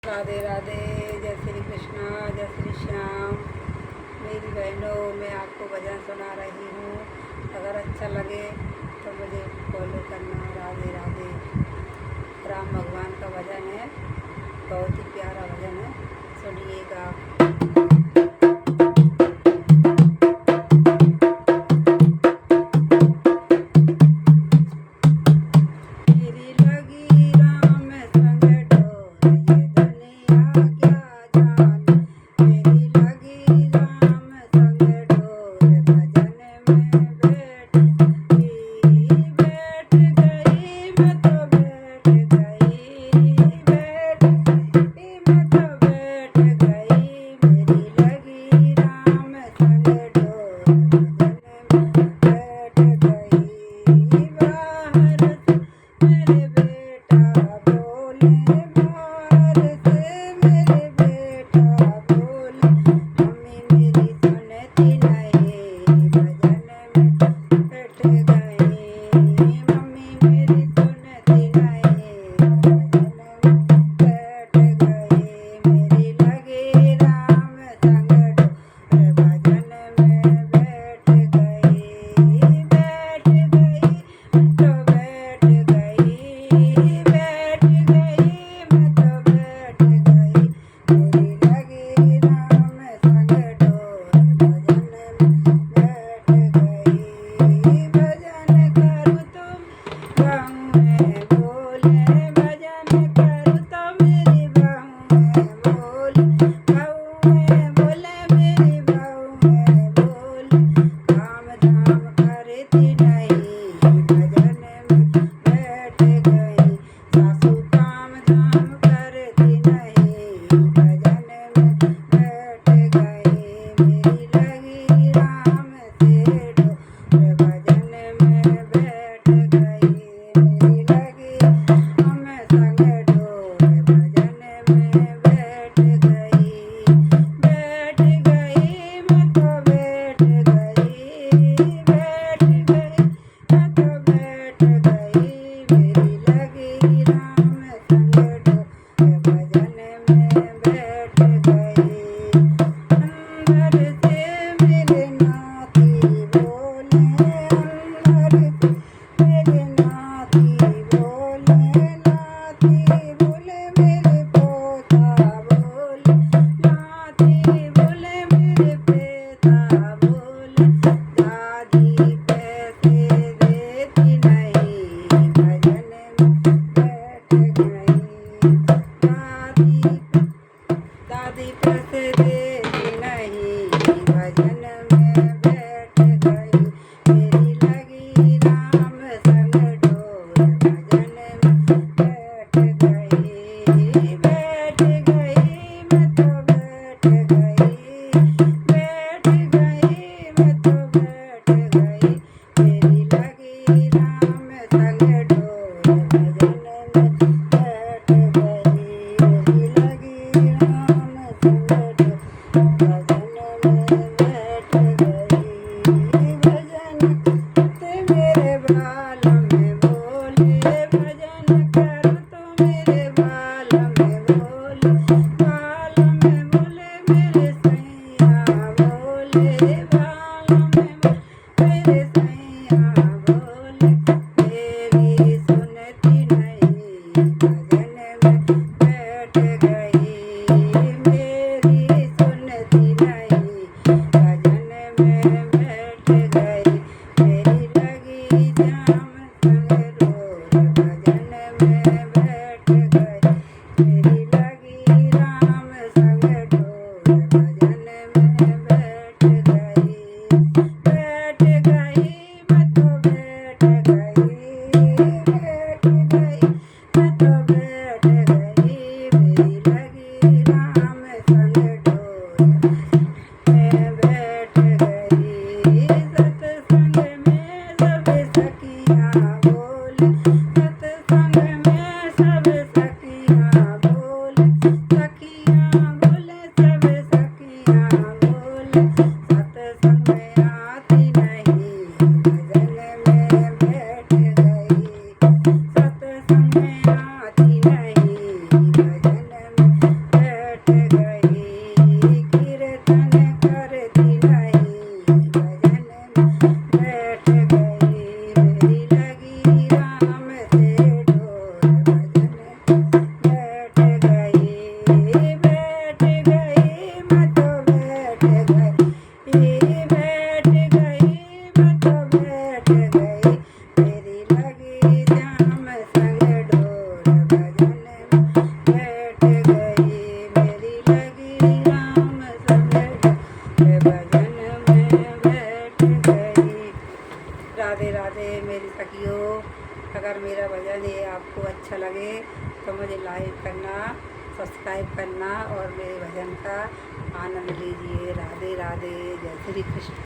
राधे राधे। जय श्री कृष्णा, जय श्री श्याम। मेरी बहनों, मैं आपको भजन सुना रही हूँ। अगर अच्छा लगे तो मुझे फॉलो करना। राधे राधे। राम भगवान का भजन है, बहुत ही प्यारा भजन है, सुनिएगा। दादी पैसे देती नहीं, भजन में बैठ गई। मेरी लगी राम संग डोर, भजन में बैठ गई। बैठ गई मैं तो बैठ गई, बैठ गई मैं तो बैठ गई। मेरी लगी राम संग डोर, भजन में बैठ गई। मेरी लगी भजन में राधे राधे मेरी सखियों। अगर मेरा भजन ये आपको अच्छा लगे तो मुझे लाइक करना, सब्सक्राइब करना और मेरे भजन का आनंद लीजिए। राधे राधे, जय श्री कृष्ण।